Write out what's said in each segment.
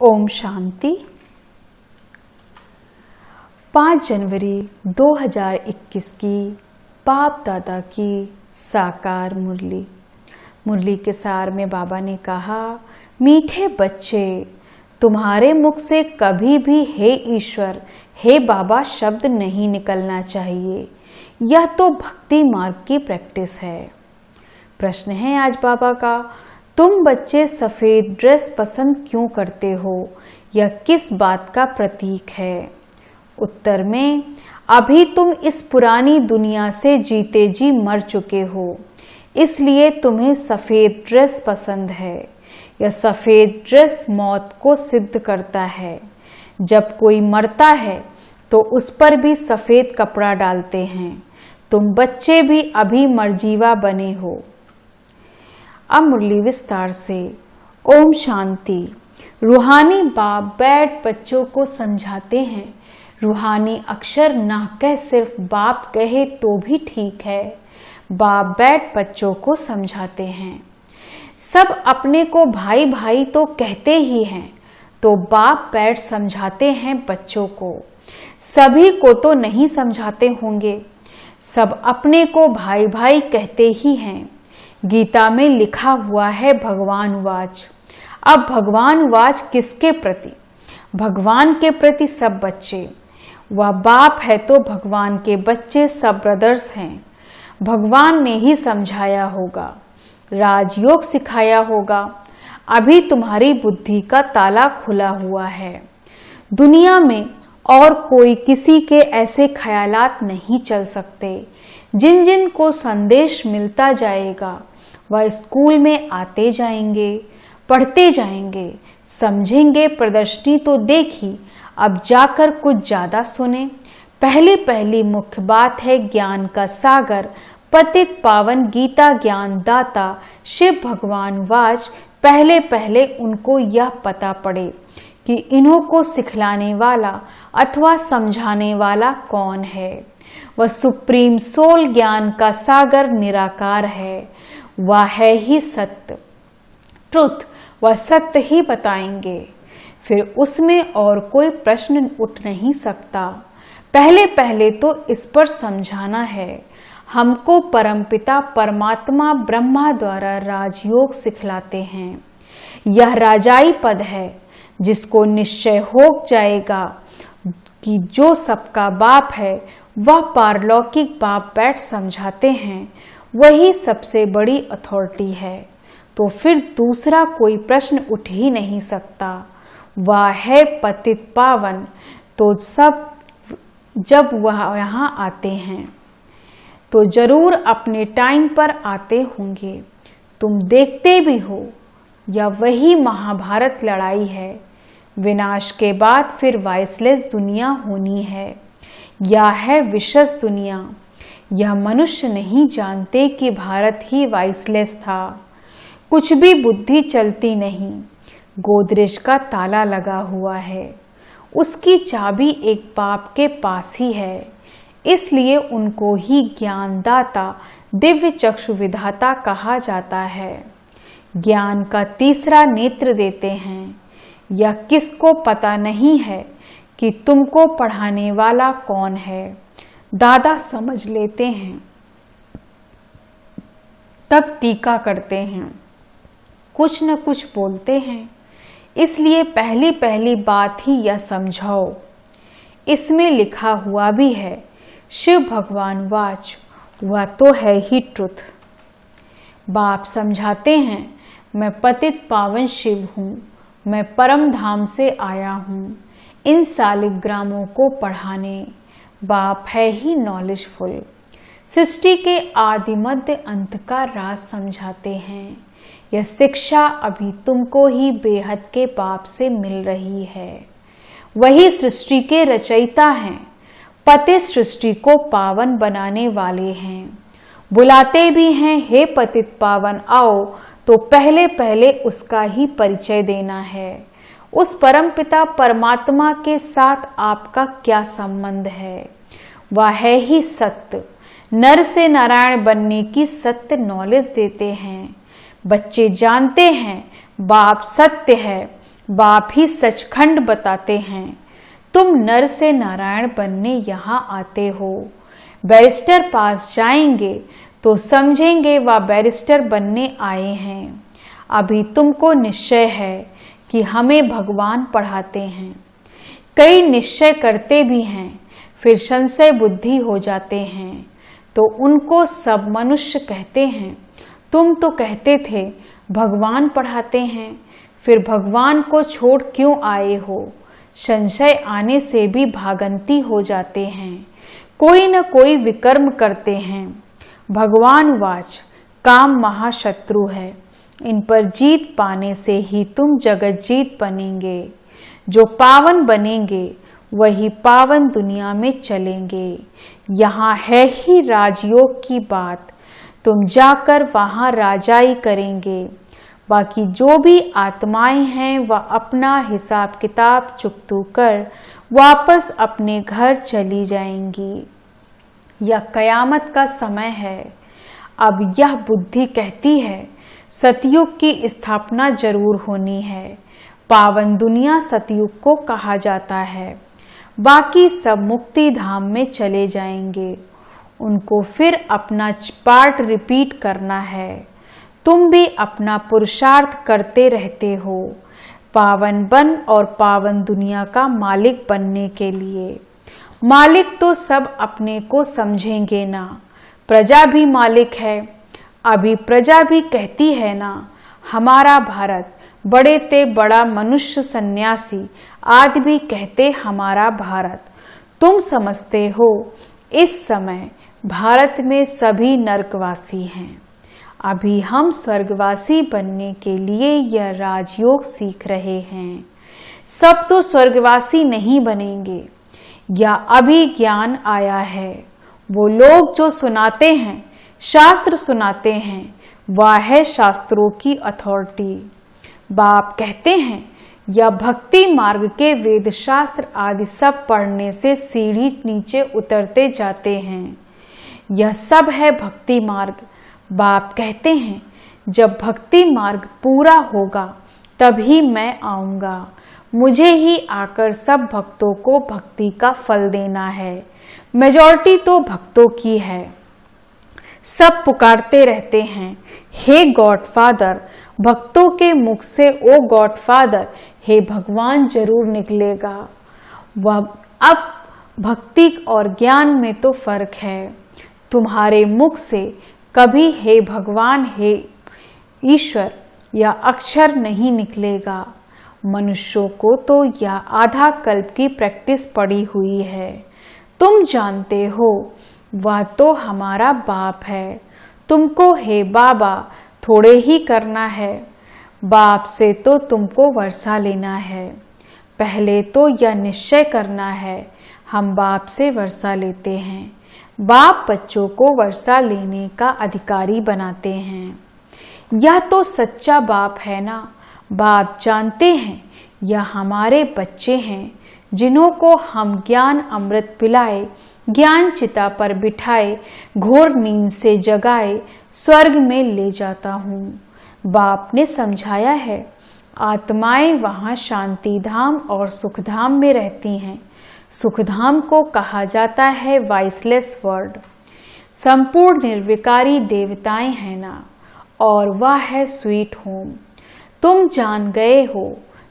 ओम शांति। 5 जनवरी 2021 की बाप दादा की साकार मुरली के सार में बाबा ने कहा, मीठे बच्चे, तुम्हारे मुख से कभी भी हे ईश्वर, हे बाबा शब्द नहीं निकलना चाहिए। यह तो भक्ति मार्ग की प्रैक्टिस है। प्रश्न है आज बाबा का, तुम बच्चे सफेद ड्रेस पसंद क्यों करते हो? यह किस बात का प्रतीक है? उत्तर में, अभी तुम इस पुरानी दुनिया से जीते जी मर चुके हो, इसलिए तुम्हें सफेद ड्रेस पसंद है। यह सफेद ड्रेस मौत को सिद्ध करता है। जब कोई मरता है तो उस पर भी सफेद कपड़ा डालते हैं। तुम बच्चे भी अभी मरजीवा बने हो। अब मुरली विस्तार से। ओम शांति। रूहानी बाप बैठ बच्चों को समझाते हैं। रूहानी अक्षर ना कह, सिर्फ बाप कहे तो भी ठीक है। बाप बैठ बच्चों को समझाते हैं। सब अपने को भाई भाई तो कहते ही हैं, तो बाप बैठ समझाते हैं बच्चों को। सभी को तो नहीं समझाते होंगे। सब अपने को भाई भाई कहते ही हैं। गीता में लिखा हुआ है भगवान वाच। अब भगवान वाच किसके प्रति? भगवान के प्रति सब बच्चे। वह बाप है तो भगवान के बच्चे सब ब्रदर्स हैं। भगवान ने ही समझाया होगा, राजयोग सिखाया होगा। अभी तुम्हारी बुद्धि का ताला खुला हुआ है। दुनिया में और कोई किसी के ऐसे ख्यालात नहीं चल सकते। जिन जिन को संदेश मिलता जाएगा वह स्कूल में आते जाएंगे, पढ़ते जाएंगे, समझेंगे। प्रदर्शनी तो देखी, अब जाकर कुछ ज्यादा सुने। पहली मुख्य बात है ज्ञान का सागर, पतित पावन गीता ज्ञान दाता शिव भगवान वाच। पहले उनको यह पता पड़े कि इन्हों को सिखलाने वाला अथवा समझाने वाला कौन है। वह सुप्रीम सोल ज्ञान का सागर निराकार है। वह है ही सत्य, ट्रुथ। वह सत्य ही बताएंगे, फिर उसमें और कोई प्रश्न उठ नहीं सकता। पहले तो इस पर समझाना है। हमको परमपिता परमात्मा ब्रह्मा द्वारा राजयोग सिखलाते हैं। यह राजाई पद है जिसको निश्चय हो जाएगा कि जो सबका बाप है वह पारलौकिक बाप बैठ समझाते हैं, वही सबसे बड़ी अथॉरिटी है। तो फिर दूसरा कोई प्रश्न उठ ही नहीं सकता। वह है पतित पावन। तो सब जब वह यहाँ आते हैं तो जरूर अपने टाइम पर आते होंगे। तुम देखते भी हो, यह वही महाभारत लड़ाई है। विनाश के बाद फिर वाइसलेस दुनिया होनी है। यह है विशेष दुनिया। यह मनुष्य नहीं जानते कि भारत ही वाइसलेस था। कुछ भी बुद्धि चलती नहीं। गोदरेज का ताला लगा हुआ है, उसकी चाबी एक बाप के पास ही है। इसलिए उनको ही ज्ञानदाता दिव्य चक्षु विधाता कहा जाता है। ज्ञान का तीसरा नेत्र देते हैं। यह किसको पता नहीं है कि तुमको पढ़ाने वाला कौन है। दादा समझ लेते हैं, तब टीका करते हैं, कुछ न कुछ बोलते हैं। इसलिए पहली बात ही यह समझाओ। इसमें लिखा हुआ भी है, शिव भगवान वाच। वह तो है ही ट्रुथ। बाप समझाते हैं, मैं पतित पावन शिव हूँ। मैं परम धाम से आया हूँ इन सालिग्रामों को पढ़ाने। बाप है ही नॉलेजफुल। सृष्टि के आदि मध्य अंत का राज समझाते हैं। यह शिक्षा अभी तुमको ही बेहद के बाप से मिल रही है। वही सृष्टि के रचयिता हैं। पतित सृष्टि को पावन बनाने वाले हैं। बुलाते भी हैं, हे पतित पावन आओ। तो पहले उसका ही परिचय देना है। उस परमपिता परमात्मा के साथ आपका क्या संबंध है? वह है ही सत्य। नर से नारायण बनने की सत्य नॉलेज देते हैं। बच्चे जानते हैं बाप सत्य है, बाप ही सचखंड बताते हैं। तुम नर से नारायण बनने यहाँ आते हो। बैरिस्टर पास जाएंगे तो समझेंगे वह बैरिस्टर बनने आए हैं। अभी तुमको निश्चय है कि हमें भगवान पढ़ाते हैं। कई निश्चय करते भी हैं, फिर संशय बुद्धि हो जाते हैं तो उनको सब मनुष्य कहते हैं, तुम तो कहते थे भगवान पढ़ाते हैं, फिर भगवान को छोड़ क्यों आए हो। संशय आने से भी भागंती हो जाते हैं, कोई न कोई विकर्म करते हैं। भगवान वाच काम महाशत्रु है, इन पर जीत पाने से ही तुम जगत जीत बनेंगे। जो पावन बनेंगे वही पावन दुनिया में चलेंगे। यहाँ है ही राजयोग की बात, तुम जाकर वहाँ राजाई करेंगे। बाकी जो भी आत्माएं हैं वह अपना हिसाब किताब चुकतू कर वापस अपने घर चली जाएंगी। यह कयामत का समय है। अब यह बुद्धि कहती है सतयुग की स्थापना जरूर होनी है। पावन दुनिया सतयुग को कहा जाता है। बाकी सब मुक्ति धाम में चले जाएंगे, उनको फिर अपना पार्ट रिपीट करना है। तुम भी अपना पुरुषार्थ करते रहते हो पावन बन और पावन दुनिया का मालिक बनने के लिए। मालिक तो सब अपने को समझेंगे ना, प्रजा भी मालिक है। अभी प्रजा भी कहती है ना, हमारा भारत, बड़े ते बड़ा मनुष्य सन्यासी आदि भी कहते हमारा भारत। तुम समझते हो इस समय भारत में सभी नरकवासी हैं। अभी हम स्वर्गवासी बनने के लिए यह राजयोग सीख रहे हैं। सब तो स्वर्गवासी नहीं बनेंगे, या अभी ज्ञान आया है। वो लोग जो सुनाते हैं, शास्त्र सुनाते हैं, वह है शास्त्रों की अथॉरिटी। बाप कहते हैं यह भक्ति मार्ग के वेद शास्त्र आदि सब पढ़ने से सीढ़ी नीचे उतरते जाते हैं। यह सब है भक्ति मार्ग। बाप कहते हैं जब भक्ति मार्ग पूरा होगा तभी मैं आऊंगा। मुझे ही आकर सब भक्तों को भक्ति का फल देना है। मेजॉरिटी तो भक्तों की है। सब पुकारते रहते हैं हे गॉडफादर। भक्तों के मुख से ओ गॉडफादर, हे भगवान जरूर निकलेगा। वह अब भक्ति और ज्ञान में तो फर्क है। तुम्हारे मुख से कभी हे भगवान, हे ईश्वर या अक्षर नहीं निकलेगा। मनुष्यों को तो यह आधा कल्प की प्रैक्टिस पड़ी हुई है। तुम जानते हो वह तो हमारा बाप है। तुमको हे बाबा थोड़े ही करना है। बाप से तो तुमको वर्षा लेना है। पहले तो यह निश्चय करना है हम बाप से वर्षा लेते हैं। बाप बच्चों को वर्षा लेने का अधिकारी बनाते हैं। यह तो सच्चा बाप है ना। बाप जानते हैं यह हमारे बच्चे हैं जिन्हों को हम ज्ञान अमृत पिलाए, ज्ञान चिता पर बिठाए, घोर नींद से जगाए स्वर्ग में ले जाता हूँ। बाप ने समझाया है आत्माएं वहाँ शांति धाम और सुखधाम में रहती हैं। सुखधाम को कहा जाता है वाइसलेस वर्ल्ड। संपूर्ण निर्विकारी देवताएं हैं ना, और वह है स्वीट होम। तुम जान गए हो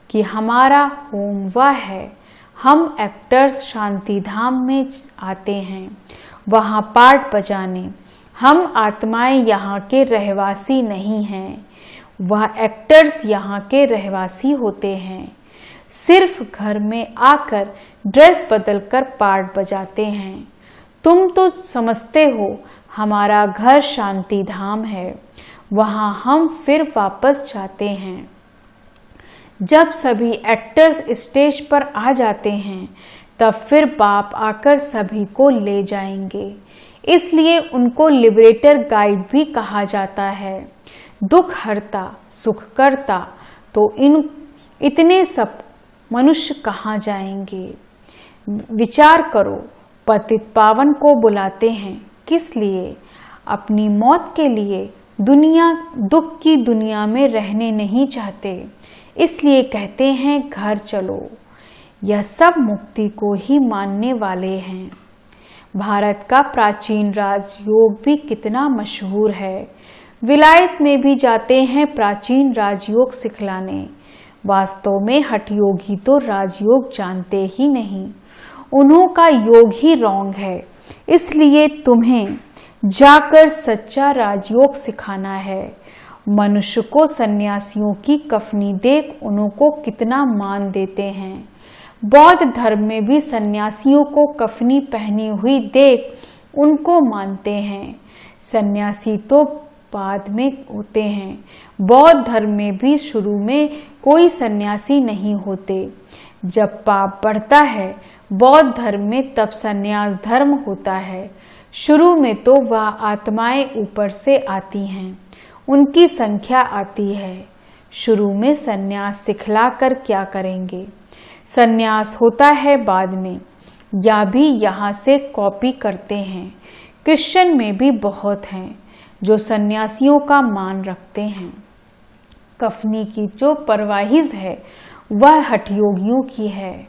कि हमारा होम वह है। हम एक्टर्स शांति धाम में आते हैं वहाँ पार्ट बजाने। हम आत्माएं यहाँ के रहवासी नहीं हैं, वह एक्टर्स यहाँ के रहवासी होते हैं। सिर्फ घर में आकर ड्रेस बदलकर पार्ट बजाते हैं। तुम तो समझते हो हमारा घर शांति धाम है, वहाँ हम फिर वापस जाते हैं। जब सभी एक्टर्स स्टेज पर आ जाते हैं तब फिर बाप आकर सभी को ले जाएंगे। इसलिए उनको लिबरेटर गाइड भी कहा जाता है। दुख हरता सुख करता, तो इतने सब मनुष्य कहाँ जाएंगे। विचार करो, पतित पावन को बुलाते हैं किस लिए? अपनी मौत के लिए। दुनिया दुख की दुनिया में रहने नहीं चाहते, इसलिए कहते हैं घर चलो। यह सब मुक्ति को ही मानने वाले हैं। भारत का प्राचीन राजयोग भी कितना मशहूर है। विलायत में भी जाते हैं प्राचीन राजयोग सिखलाने। वास्तव में हठयोगी तो राजयोग जानते ही नहीं, उन्हों का योग ही रॉन्ग है। इसलिए तुम्हें जाकर सच्चा राजयोग सिखाना है। मनुष्य को सन्यासियों की कफनी देख उन्हों को कितना मान देते हैं। बौद्ध धर्म में भी सन्यासियों को कफनी पहनी हुई देख उनको मानते हैं। सन्यासी तो बाद में होते हैं। बौद्ध धर्म में भी शुरू में कोई सन्यासी नहीं होते। जब पाप बढ़ता है बौद्ध धर्म में तब सन्यास धर्म होता है। शुरू में तो वह आत्माएं ऊपर से आती हैं, उनकी संख्या आती है। शुरू में सन्यास सिखलाकर क्या करेंगे? सन्यास होता है बाद में, या भी यहाँ से कॉपी करते हैं। क्रिश्चियन में भी बहुत हैं जो सन्यासियों का मान रखते हैं। कफनी की जो परवाहिज है वह हठयोगियों की है।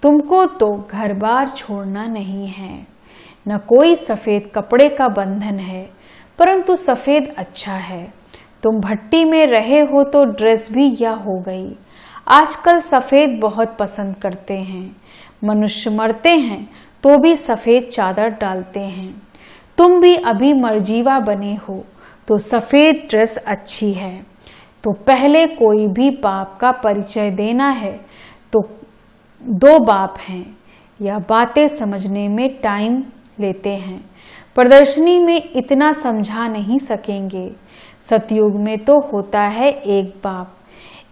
तुमको तो घर बार छोड़ना नहीं है, न कोई सफेद कपड़े का बंधन है, परंतु सफेद अच्छा है। तुम भट्टी में रहे हो तो ड्रेस भी यह हो गई। आजकल सफेद बहुत पसंद करते हैं। मनुष्य मरते हैं तो भी सफेद चादर डालते हैं। तुम भी अभी मर्जीवा बने हो तो सफेद ड्रेस अच्छी है। तो पहले कोई भी बाप का परिचय देना है तो दो बाप हैं। यह बातें समझने में टाइम लेते हैं। प्रदर्शनी में इतना समझा नहीं सकेंगे। सतयुग में तो होता है एक बाप।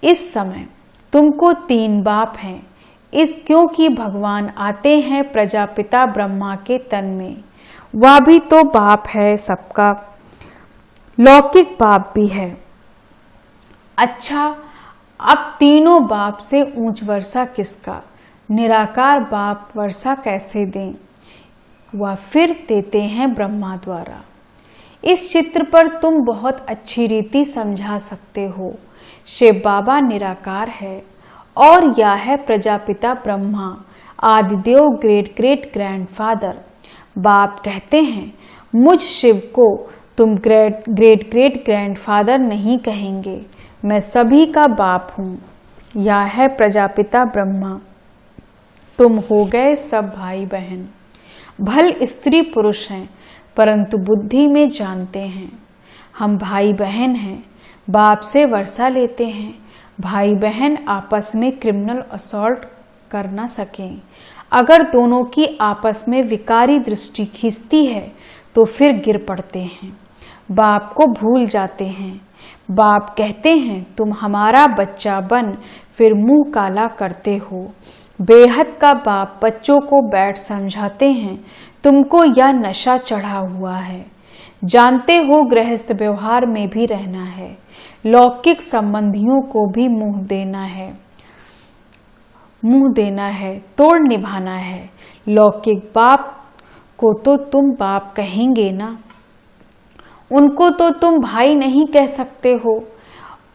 इस समय तुमको 3 बाप हैं। क्योंकि भगवान आते हैं प्रजापिता ब्रह्मा के तन में। वह भी तो बाप है सबका, लौकिक बाप भी है। अच्छा, अब तीनों बाप से ऊंच वर्षा किसका? निराकार बाप वर्षा कैसे दें? वह फिर देते हैं ब्रह्मा द्वारा। इस चित्र पर तुम बहुत अच्छी रीति समझा सकते हो। शिव बाबा निराकार है और यह है Prajapita Brahma, Adidev great great grandfather. बाप कहते हैं मुझ शिव को तुम ग्रेट ग्रेट ग्रैंडफादर नहीं कहेंगे, मैं सभी का बाप हूँ। यह है प्रजापिता ब्रह्मा। तुम हो गए सब भाई बहन। भल स्त्री पुरुष हैं परंतु बुद्धि में जानते हैं। हम भाई बहन हैं, बाप से वर्षा लेते हैं। भाई बहन आपस में क्रिमिनल असॉल्ट कर न सकें। अगर दोनों की आपस में विकारी दृष्टि खींचती है तो फिर गिर पड़ते हैं, बाप को भूल जाते हैं। बाप कहते हैं तुम हमारा बच्चा बन फिर मुंह काला करते हो। बेहद का बाप बच्चों को बैठ समझाते हैं तुमको यह नशा चढ़ा हुआ है। जानते हो गृहस्थ व्यवहार में भी रहना है, लौकिक संबंधियों को भी मुंह देना है, तोड़ निभाना है। लौकिक बाप को तो तुम बाप कहेंगे ना, उनको तो तुम भाई नहीं कह सकते हो।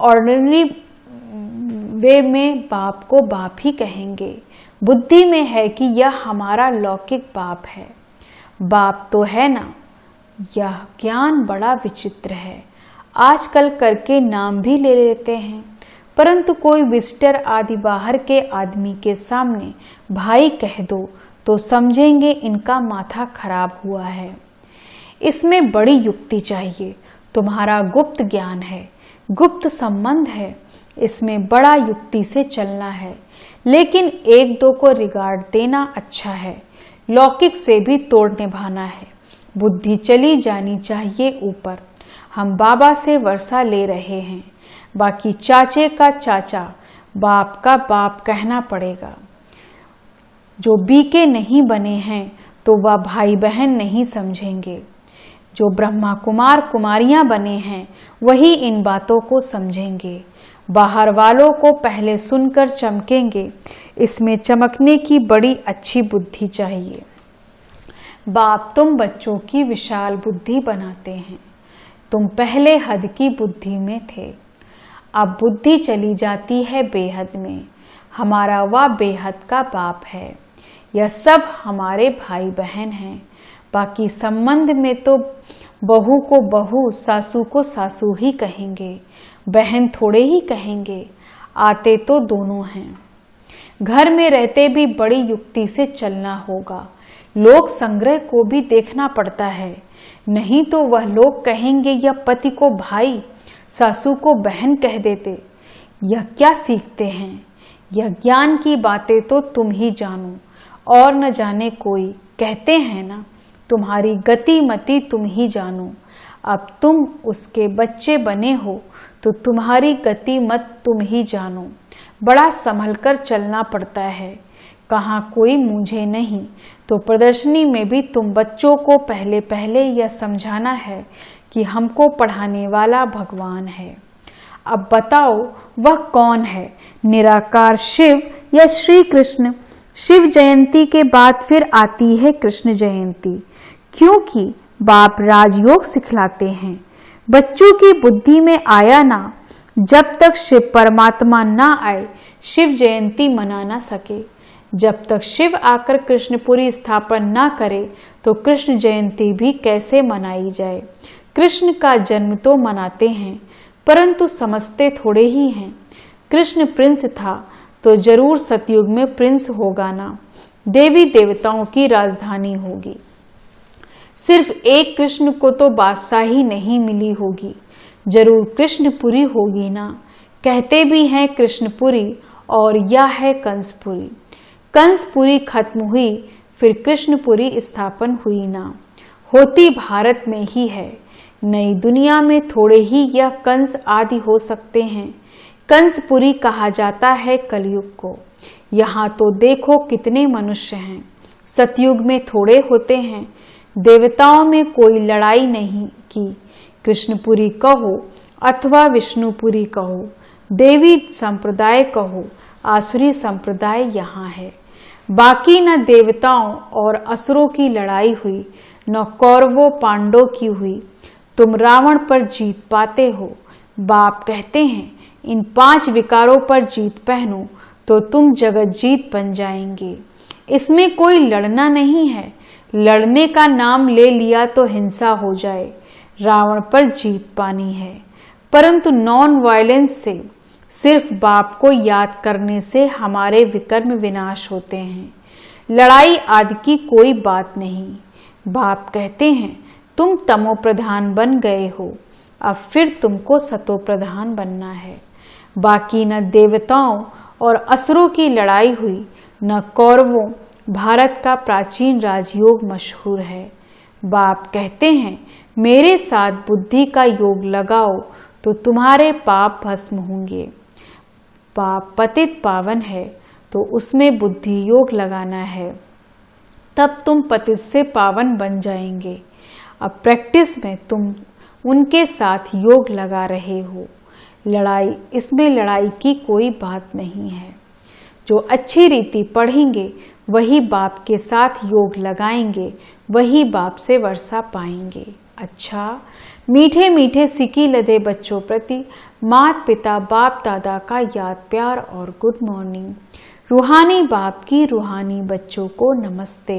ऑर्डिनरी वे में बाप को बाप ही कहेंगे। बुद्धि में है कि यह हमारा लौकिक बाप है। बाप तो है ना। यह ज्ञान बड़ा विचित्र है। आजकल करके नाम भी ले लेते हैं, परंतु कोई विजिटर आदि बाहर के आदमी के सामने भाई कह दो तो समझेंगे इनका माथा खराब हुआ है। इसमें बड़ी युक्ति चाहिए। तुम्हारा गुप्त ज्ञान है, गुप्त संबंध है, इसमें बड़ा युक्ति से चलना है। लेकिन 1-2 को रिगार्ड देना अच्छा है, लौकिक से भी तोड़ निभाना है। बुद्धि चली जानी चाहिए ऊपर। हम बाबा से वर्षा ले रहे हैं, बाकी चाचे का चाचा, बाप का बाप कहना पड़ेगा। जो बीके नहीं बने हैं तो वह भाई बहन नहीं समझेंगे। जो ब्रह्मा कुमार कुमारियां बने हैं वही इन बातों को समझेंगे। बाहर वालों को पहले सुनकर चमकेंगे। इसमें चमकने की बड़ी अच्छी बुद्धि चाहिए। बाप तुम बच्चों की विशाल बुद्धि बनाते हैं। तुम पहले हद की बुद्धि में थे, अब बुद्धि चली जाती है बेहद में। हमारा वह बेहद का बाप है। यह सब हमारे भाई बहन हैं। बाकी संबंध में तो बहू को बहू, सासू को सासू ही कहेंगे, बहन थोड़े ही कहेंगे। आते तो दोनों हैं। घर में रहते भी बड़ी युक्ति से चलना होगा। लोक संग्रह को भी देखना पड़ता है, नहीं तो वह लोग कहेंगे यह पति को भाई, सासू को बहन कह देते। यह क्या सीखते हैं? यह ज्ञान की बातें तो तुम ही जानो और न जाने कोई। कहते हैं ना, तुम्हारी गति मति तुम ही जानो। अब तुम उसके बच्चे बने हो तो तुम्हारी गति मत तुम ही जानो। बड़ा संभल कर चलना पड़ता है। कहाँ कोई मुझे नहीं तो प्रदर्शनी में भी तुम बच्चों को पहले पहले यह समझाना है कि हमको पढ़ाने वाला भगवान है। अब बताओ वह कौन है, निराकार शिव या श्री कृष्ण? शिव जयंती के बाद फिर आती है कृष्ण जयंती, क्योंकि बाप राजयोग सिखलाते हैं। बच्चों की बुद्धि में आया ना, जब तक शिव परमात्मा ना आए शिव जयंती मना ना सके। जब तक शिव आकर कृष्णपुरी स्थापन ना करे तो कृष्ण जयंती भी कैसे मनाई जाए। कृष्ण का जन्म तो मनाते हैं, परंतु समझते थोड़े ही हैं। कृष्ण प्रिंस था तो जरूर सतयुग में प्रिंस होगा ना। देवी देवताओं की राजधानी होगी। सिर्फ एक कृष्ण को तो बादशाही नहीं मिली होगी, जरूर कृष्णपुरी होगी ना। कहते भी हैं कृष्णपुरी और यह है कंसपुरी। कंसपुरी खत्म हुई फिर कृष्णपुरी स्थापन हुई ना। होती भारत में ही है, नई दुनिया में थोड़े ही यह कंस आदि हो सकते हैं। कंसपुरी कहा जाता है कलयुग को। यहाँ तो देखो कितने मनुष्य हैं। सतयुग में थोड़े होते हैं। देवताओं में कोई लड़ाई नहीं की। कृष्णपुरी कहो अथवा विष्णुपुरी कहो, देवी संप्रदाय कहो, आसुरी संप्रदाय यहाँ है। बाकी न देवताओं और असुरों की लड़ाई हुई, न कौरवों पांडवों की हुई। तुम रावण पर जीत पाते हो। बाप कहते हैं इन 5 विकारों पर जीत पहनो तो तुम जगत जीत बन जाएंगे। इसमें कोई लड़ना नहीं है। लड़ने का नाम ले लिया तो हिंसा हो जाए। रावण पर जीत पानी है, परंतु नॉन वायलेंस से, सिर्फ बाप को याद करने से हमारे विकर्म विनाश होते हैं। लड़ाई आदि की कोई बात नहीं। बाप कहते हैं तुम तमो प्रधान बन गए हो, अब फिर तुमको सतो प्रधान बनना है। बाकी न देवताओं और असुरों की लड़ाई हुई, न कौरवों। भारत का प्राचीन राजयोग मशहूर है। बाप कहते हैं मेरे साथ बुद्धि का योग लगाओ तो तुम्हारे पाप भस्म होंगे। पाप पतित पावन है तो उसमें बुद्धि योग लगाना है, तब तुम पतित से पावन बन जाएंगे। अब प्रैक्टिस में तुम उनके साथ योग लगा रहे हो। लड़ाई, इसमें लड़ाई की कोई बात नहीं है। जो अच्छी रीति पढ़ेंगे वही बाप के साथ योग लगाएंगे, वही बाप से वर्षा पाएंगे। अच्छा, मीठे मीठे सिकी लदे बच्चों प्रति माता पिता बाप दादा का याद प्यार और गुड मॉर्निंग। रूहानी बाप की रूहानी बच्चों को नमस्ते।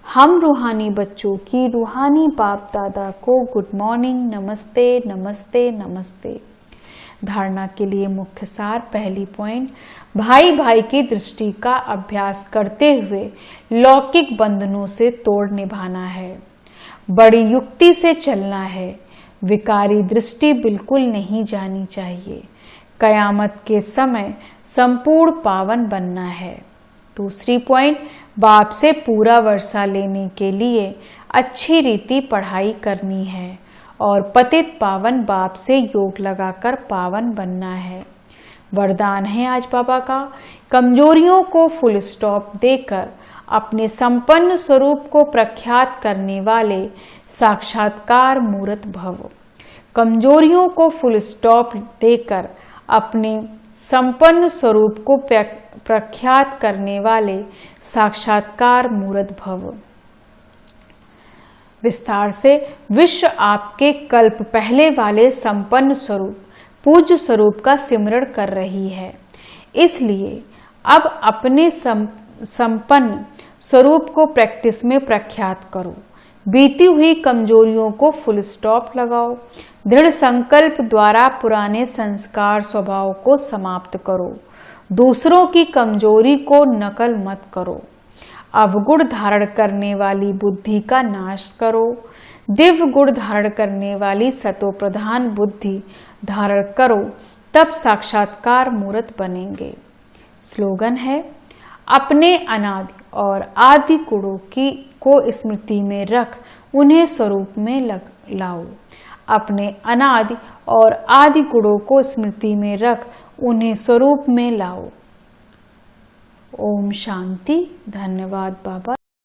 हम रूहानी बच्चों की रूहानी बाप दादा को गुड मॉर्निंग, नमस्ते नमस्ते नमस्ते। धारणा के लिए मुख्य सार। पहली पॉइंट, भाई भाई की दृष्टि का अभ्यास करते हुए लौकिक बंधनों से तोड़ निभाना है। बड़ी युक्ति से चलना है। विकारी दृष्टि बिल्कुल नहीं जानी चाहिए। कयामत के समय संपूर्ण पावन बनना है। दूसरी पॉइंट, बाप से पूरा वर्षा लेने के लिए अच्छी रीति पढ़ाई करनी है और पतित पावन बाप से योग लगाकर पावन बनना है। वरदान है आज बाबा का, कमजोरियों को फुल स्टॉप देकर अपने संपन्न स्वरूप को प्रख्यात करने वाले साक्षात्कार मूर्त भव। कमजोरियों को फुल स्टॉप देकर अपने संपन्न स्वरूप को प्रख्यात करने वाले साक्षात्कार मूर्त भव। विस्तार से, विश्व आपके कल्प पहले वाले संपन्न स्वरूप पूज्य स्वरूप का सिमरण कर रही है। इसलिए अब अपने संपन्न स्वरूप को प्रैक्टिस में प्रख्यात करो। बीती हुई कमजोरियों को फुल स्टॉप लगाओ। दृढ़ संकल्प द्वारा पुराने संस्कार स्वभाव को समाप्त करो। दूसरों की कमजोरी को नकल मत करो। अवगुण धारण करने वाली बुद्धि का नाश करो। दिव्य गुण धारण करने वाली सतो प्रधान बुद्धि धारण करो, तब साक्षात्कार मूर्त बनेंगे। स्लोगन है, अपने अनादि और आदि गुणों को स्मृति में रख उन्हें स्वरूप में लाओ। अपने अनादि और आदि गुणों को स्मृति में रख उन्हें स्वरूप में लाओ। ओम शांति। धन्यवाद बाबा।